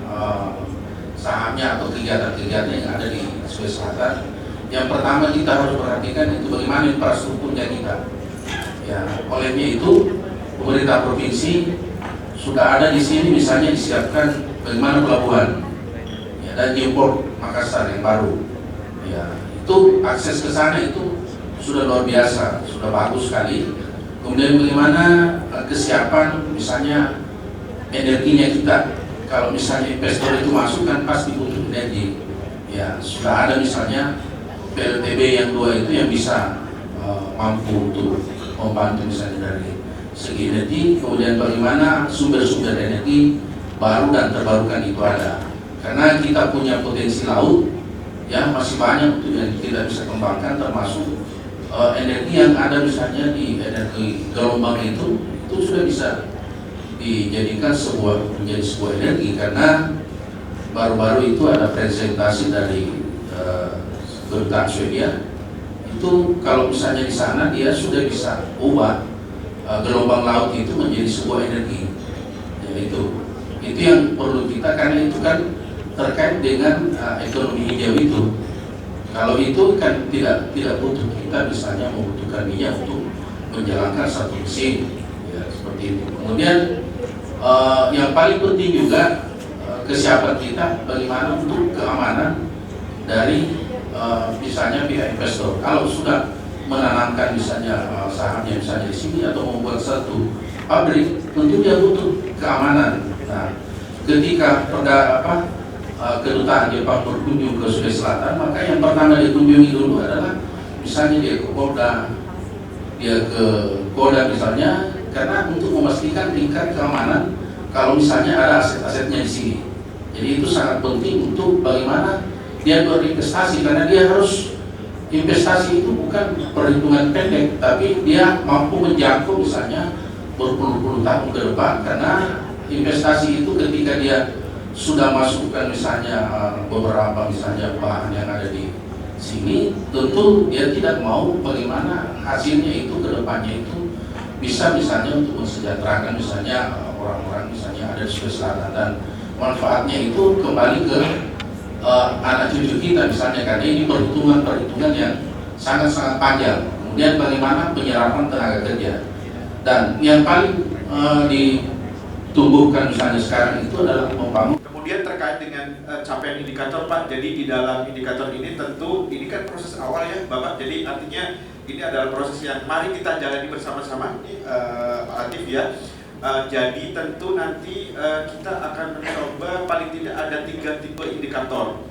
I: sahamnya atau kegiatan-kegiatan yang ada di Sulawesi Selatan. Yang pertama kita harus perhatikan itu bagaimana infrastrukturnya kita. Ya, olehnya itu pemerintah provinsi sudah ada di sini, misalnya disiapkan bagaimana pelabuhan ya, dan Port Makassar yang baru. Ya, itu akses ke sana itu sudah luar biasa, sudah bagus sekali. Kemudian bagaimana kesiapan misalnya energinya kita. Kalau misalnya investor itu masuk kan pasti butuh energi. Ya, sudah ada misalnya PLTB yang 2 itu yang bisa mampu untuk membantu misalnya dari segi energi. Kemudian bagaimana sumber-sumber energi baru dan terbarukan itu ada. Karena kita punya potensi laut, ya masih banyak yang kita bisa kembangkan, termasuk energi yang ada misalnya di energi gelombang itu sudah bisa dijadikan menjadi sebuah energi. Karena baru-baru itu ada presentasi dari Kedutaan Swedia itu, kalau misalnya di sana dia sudah bisa ubah gelombang laut itu menjadi sebuah energi. Ya, itu yang perlu kita, karena itu kan terkait dengan ekonomi hijau itu. Kalau itu kan tidak butuh kita misalnya membutuhkan minyak untuk menjalankan satu mesin, ya, seperti itu. Kemudian yang paling penting juga kesiapan kita bagaimana untuk keamanan dari misalnya pihak investor. Kalau sudah menanamkan misalnya sahamnya misalnya di sini atau membuat satu pabrik, tentu dia butuh keamanan. Nah, ketika kedutaan Jepang berkunjung ke Sulawesi Selatan, maka yang pertama dikunjungi dulu adalah misalnya dia ke Polda, dia ke Polda misalnya, karena untuk memastikan tingkat keamanan kalau misalnya ada aset-asetnya di sini. Jadi itu sangat penting untuk bagaimana dia berinvestasi, karena dia harus investasi itu bukan perhitungan pendek, tapi dia mampu menjangkau misalnya berpuluh-puluh tahun ke depan. Karena investasi itu ketika dia sudah masukkan misalnya beberapa misalnya bahan yang ada di sini, tentu dia tidak mau bagaimana hasilnya itu ke depannya itu bisa misalnya untuk mensejahterakan misalnya orang-orang misalnya ada di Sulawesi Selatan, dan manfaatnya itu kembali ke anak cucu kita misalnya, karena ini perhitungan yang sangat-sangat panjang. Kemudian bagaimana penyerapan tenaga kerja, dan yang paling ditumbuhkan misalnya sekarang itu adalah membangun.
L: Kemudian terkait dengan capaian indikator Pak, jadi di dalam indikator ini tentu ini kan proses awal ya Bapak, jadi artinya ini adalah proses yang mari kita jalani bersama-sama Pak Latif ya. Jadi tentu nanti kita akan mencoba paling tidak ada 3 tipe indikator.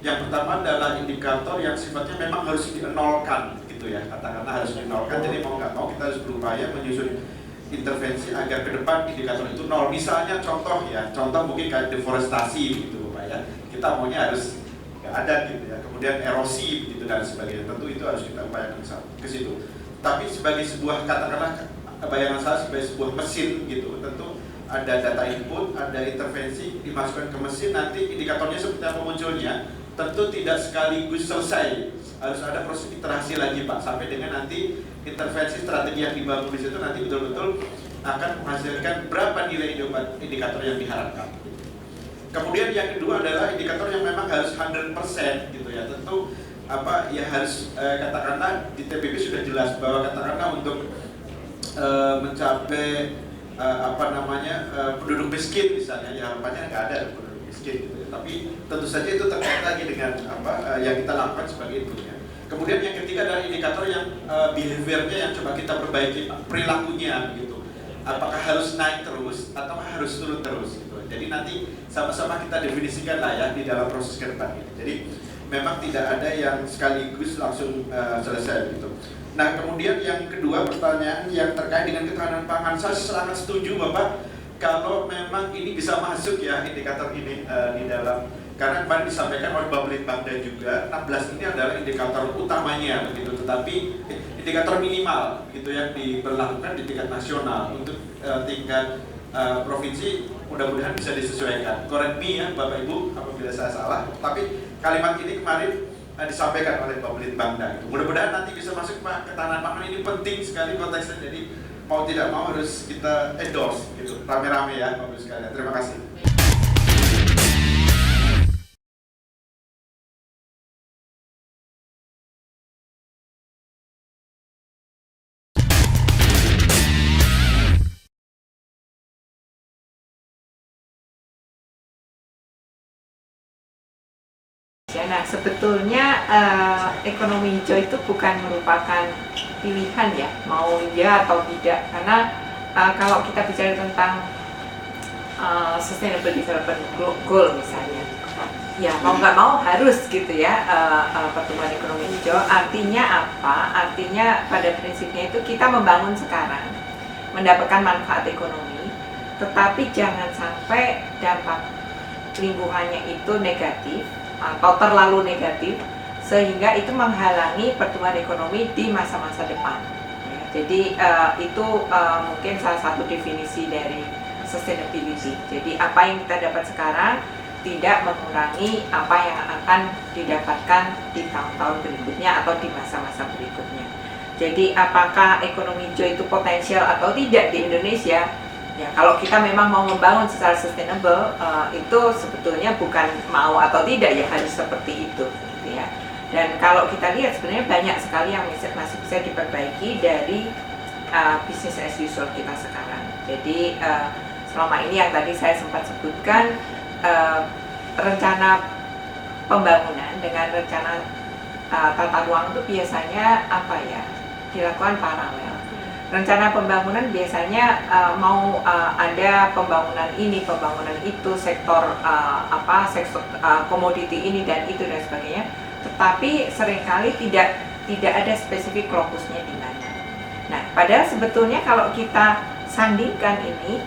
L: Yang pertama adalah indikator yang sifatnya memang harus dinolkan gitu ya, katakanlah harus dinolkan. Jadi mau nggak mau kita harus berupaya menyusun intervensi agar ke depan indikator itu nol. Misalnya contoh mungkin kayak deforestasi gitu Pak ya, kita maunya harus nggak ada gitu ya. Kemudian erosi gitu dan sebagainya, tentu itu harus kita upayakan ke situ. Tapi sebagai sebuah katakanlah bayangan saya sebagai sebuah mesin gitu, tentu ada data input, ada intervensi dimasukkan ke mesin, nanti indikatornya seperti apa munculnya, tentu tidak sekaligus selesai, harus ada proses iterasi lagi Pak, sampai dengan nanti intervensi strategi yang dibangun di situ nanti betul-betul akan menghasilkan berapa nilai indikator yang diharapkan. Kemudian yang kedua adalah indikator yang memang harus 100% gitu ya, tentu harus katakanlah di TPP sudah jelas bahwa katakanlah untuk mencapai penduduk miskin misalnya, ya harapannya nggak ada penduduk miskin gitu ya. Tapi tentu saja itu terkait lagi dengan yang kita lakukan sebagai itu ya. Kemudian yang ketiga adalah indikator yang behaviornya yang coba kita perbaiki, perilakunya gitu. Apakah harus naik terus atau harus turun terus gitu. Jadi nanti sama-sama kita definisikan lah ya di dalam proses ke depan ini. Jadi memang tidak ada yang sekaligus langsung selesai gitu. Nah kemudian yang kedua pertanyaan yang terkait dengan ketahanan pangan, saya sangat setuju Bapak kalau memang ini bisa masuk ya indikator ini di dalam, karena kemarin disampaikan oleh Bapelitbangda juga 16 ini adalah indikator utamanya begitu, tetapi indikator minimal gitu yang diberlakukan di tingkat nasional. Untuk tingkat provinsi mudah-mudahan bisa disesuaikan. Correct me ya Bapak Ibu apabila saya salah, tapi kalimat ini kemarin disampaikan oleh Bapelitbangda gitu. Mudah-mudahan nanti bisa masuk Pak. Ketahanan pangan ini penting sekali konteksnya, jadi mau tidak mau harus kita endorse gitu rame-rame ya Bapak Ibu sekalian. Terima kasih.
D: Nah, sebetulnya ekonomi hijau itu bukan merupakan pilihan ya, mau ya atau tidak. Karena kalau kita bicara tentang Sustainable Development Goal misalnya, ya mau nggak mau harus gitu ya pertumbuhan ekonomi hijau. Artinya apa? Artinya pada prinsipnya itu kita membangun sekarang, mendapatkan manfaat ekonomi, tetapi jangan sampai dampak lingkungannya itu negatif atau terlalu negatif sehingga itu menghalangi pertumbuhan ekonomi di masa-masa depan. Ya, jadi itu mungkin salah satu definisi dari sustainability. Jadi apa yang kita dapat sekarang tidak mengurangi apa yang akan didapatkan di tahun-tahun berikutnya atau di masa-masa berikutnya. Jadi apakah ekonomi hijau itu potensial atau tidak di Indonesia? Ya, kalau kita memang mau membangun secara sustainable, itu sebetulnya bukan mau atau tidak ya, harus seperti itu gitu ya. Dan kalau kita lihat sebenarnya banyak sekali yang masih bisa diperbaiki dari business as usual kita sekarang. Jadi selama ini yang tadi saya sempat sebutkan, rencana pembangunan dengan rencana tata ruang itu biasanya apa ya, dilakukan paralel. Rencana pembangunan biasanya mau ada pembangunan ini, pembangunan itu, sektor sektor komoditi ini dan itu dan sebagainya. Tetapi seringkali tidak ada spesifik lokusnya di mana. Nah, padahal sebetulnya kalau kita sandingkan ini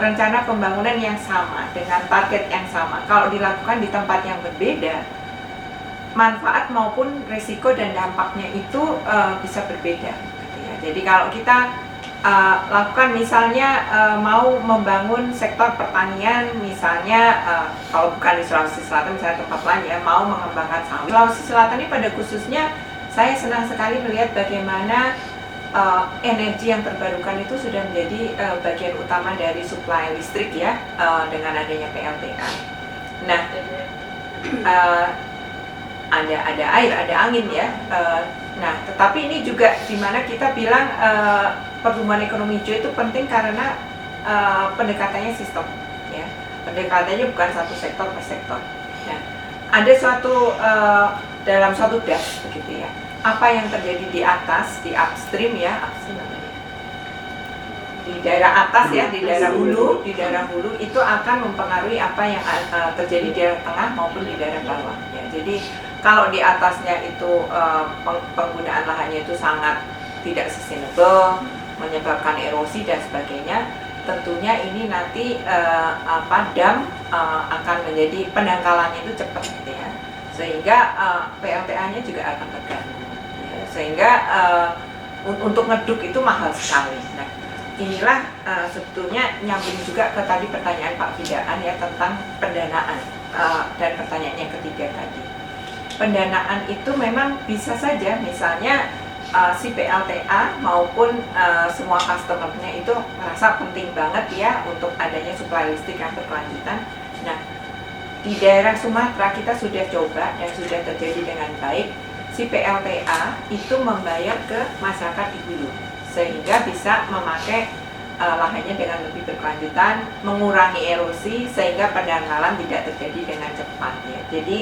D: rencana pembangunan yang sama dengan target yang sama, kalau dilakukan di tempat yang berbeda, manfaat maupun risiko dan dampaknya itu bisa berbeda. Jadi kalau kita lakukan misalnya mau membangun sektor pertanian misalnya, kalau bukan di Sulawesi Selatan misalnya tempat lain ya, mau mengembangkan sawit. Sulawesi Selatan ini pada khususnya saya senang sekali melihat bagaimana energi yang terbarukan itu sudah menjadi bagian utama dari suplai listrik ya, dengan adanya PLTA. Nah, ada air, ada angin ya. Nah, tetapi ini juga dimana kita bilang pertumbuhan ekonomi hijau itu penting karena pendekatannya sistem, ya. Pendekatannya bukan satu sektor per sektor. Nah, ada suatu dalam suatu das begitu ya. Apa yang terjadi di atas, di upstream ya, upstream namanya, di daerah atas ya, di daerah hulu itu akan mempengaruhi apa yang terjadi di daerah tengah maupun di daerah bawah. Ya, jadi kalau di atasnya itu penggunaan lahannya itu sangat tidak sustainable, menyebabkan erosi dan sebagainya, tentunya ini nanti dam akan menjadi pendangkalannya itu cepat ya, sehingga PLTA-nya juga akan terganggu ya, sehingga untuk ngeduk itu mahal sekali. Nah, inilah sebetulnya nyambung juga ke tadi pertanyaan Pak Fidaan ya tentang pendanaan dan pertanyaan yang ketiga tadi. Pendanaan itu memang bisa saja misalnya si PLTA maupun semua customer-nya itu merasa penting banget ya untuk adanya suplai listrik yang berkelanjutan. Nah, di daerah Sumatera kita sudah coba dan sudah terjadi dengan baik, si PLTA itu membayar ke masyarakat di hulu sehingga bisa memakai lahannya dengan lebih berkelanjutan, mengurangi erosi sehingga pendangkalan tidak terjadi dengan cepat ya. Jadi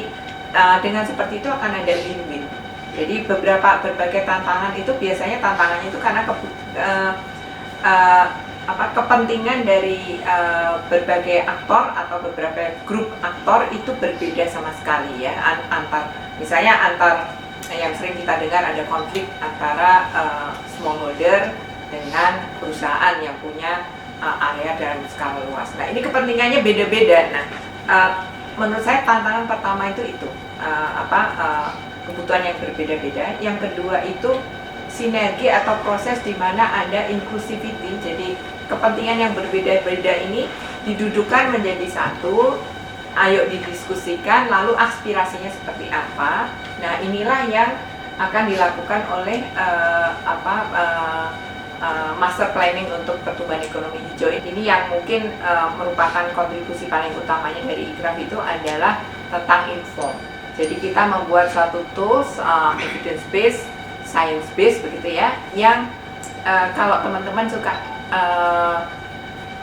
D: dengan seperti itu akan ada win-win Jadi berbagai tantangan itu biasanya tantangannya itu karena kepentingan dari berbagai aktor atau beberapa grup aktor itu berbeda sama sekali ya, antar yang sering kita dengar ada konflik antara smallholder dengan perusahaan yang punya area dalam skala luas. Nah, ini kepentingannya beda-beda. Nah, menurut saya tantangan pertama itu kebutuhan yang berbeda-beda. Yang kedua itu sinergi atau proses di mana ada inclusivity. Jadi kepentingan yang berbeda-beda ini didudukkan menjadi satu, ayo didiskusikan, lalu aspirasinya seperti apa. Nah, inilah yang akan dilakukan oleh master planning untuk pertumbuhan ekonomi hijau. Ini yang mungkin merupakan kontribusi paling utamanya dari ICRAF itu adalah tentang inform. Jadi kita membuat suatu tools evidence based, science based begitu ya, yang kalau teman-teman suka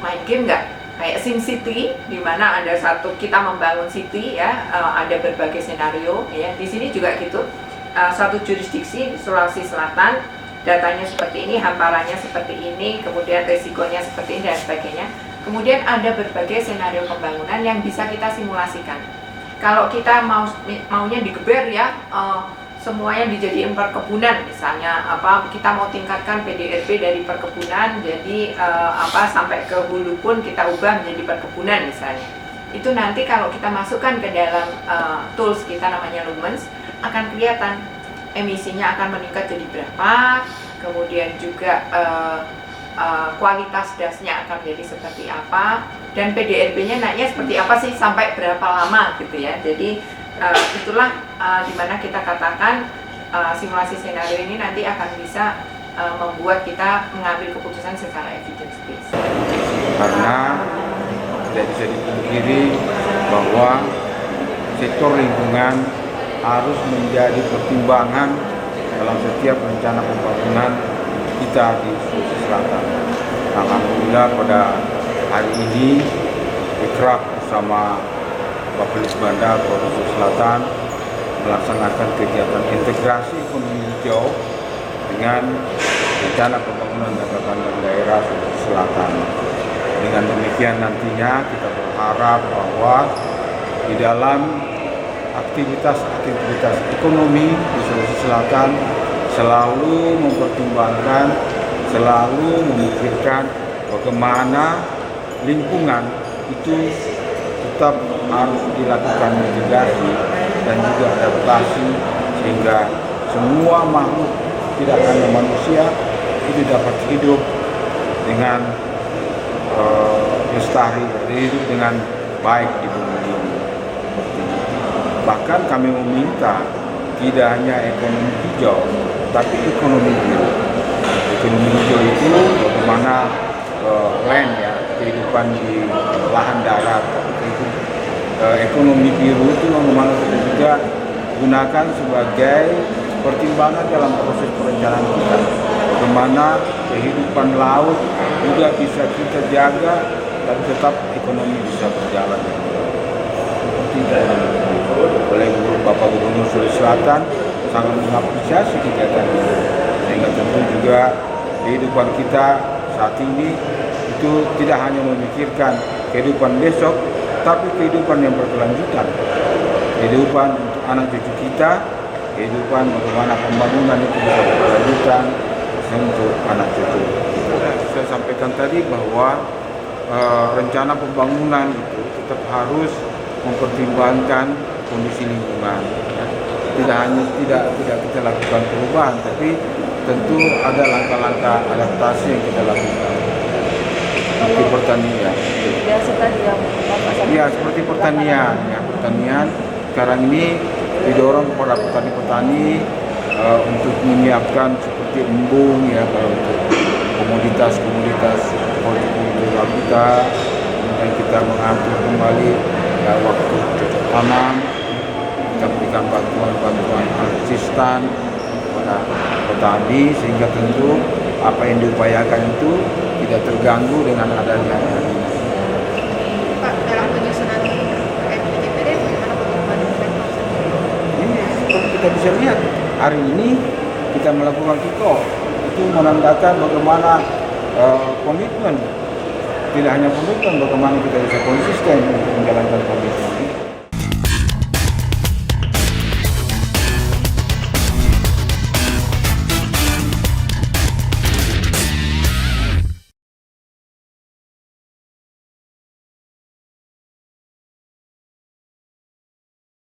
D: main game nggak? Kayak SimCity, di mana ada kita membangun city ya, ada berbagai senario ya. Di sini juga gitu, suatu jurisdiksi Sulawesi Selatan, datanya seperti ini, hamparannya seperti ini, kemudian resikonya seperti ini dan sebagainya. Kemudian ada berbagai senario pembangunan yang bisa kita simulasikan. Kalau kita maunya digeber ya, semuanya dijadiin perkebunan, misalnya kita mau tingkatkan PDRB dari perkebunan jadi sampai ke hulu pun kita ubah menjadi perkebunan misalnya. Itu nanti kalau kita masukkan ke dalam tools kita namanya Lumens, akan kelihatan emisinya akan meningkat jadi berapa, kemudian juga kualitas dasnya akan menjadi seperti apa, dan PDRB-nya naiknya seperti apa sih, sampai berapa lama gitu ya. Jadi itulah dimana kita katakan simulasi skenario ini nanti akan bisa membuat kita mengambil keputusan secara evidence based.
B: Karena tidak bisa dipungkiri bahwa sektor lingkungan harus menjadi pertimbangan dalam setiap rencana pembangunan kita di Sulawesi Selatan. Alhamdulillah pada hari ini ICRAF bersama Bappelit Banda Sulawesi Selatan melaksanakan kegiatan integrasi ekonomi hijau dengan rencana pembangunan jangka panjang daerah Sulawesi Selatan. Dengan demikian nantinya kita berharap bahwa di dalam aktivitas ekonomi di Sulawesi Selatan selalu mempertimbangkan, selalu memikirkan bagaimana lingkungan itu tetap harus dilakukan mitigasi dan juga adaptasi sehingga semua makhluk, tidak hanya manusia, itu dapat hidup dengan lestari, hidup dengan baik di bumi ini. Bahkan kami meminta tidak hanya ekonomi hijau, tapi ekonomi biru. Ekonomi hijau itu bagaimana land ya, kehidupan di lahan darat. Ekonomi biru itu memang kita juga gunakan sebagai pertimbangan dalam proses perencanaan kita. Bagaimana kehidupan laut juga bisa kita jaga dan tetap ekonomi bisa berjalan. Seperti oleh Bapak Gubernur Sulawesi Selatan sangat mengapresiasi kegiatan ini, sehingga tentu juga kehidupan kita saat ini itu tidak hanya memikirkan kehidupan besok, tapi kehidupan yang berkelanjutan, kehidupan untuk anak cucu kita, kehidupan bagaimana pembangunan itu bisa berkelanjutan untuk anak cucu. Saya sampaikan tadi bahwa rencana pembangunan itu tetap harus mempertimbangkan kondisi lingkungan. Tidak kita lakukan perubahan, tapi tentu ada langkah-langkah adaptasi yang kita lakukan. Seperti pertanian. Ya, seperti pertanian. Ya, pertanian sekarang ini didorong kepada petani-petani untuk menyiapkan seperti embung ya, kalau untuk komoditas-komoditas hortikultura kita, kemudian kita mengatur kembali ya, waktu cocok tanam, kita berikan bantuan alutsistan kepada petani sehingga tentu apa yang diupayakan itu tidak terganggu dengan adanya ini.
N: Pak, dalam penyusunan RPJMD bagaimana pertumbuhan
B: ini seperti kita bisa lihat hari ini kita melakukan kick-off, itu menandakan bagaimana komitmen, tidak hanya komitmen, bagaimana kita bisa konsisten untuk menjalankan komitmen.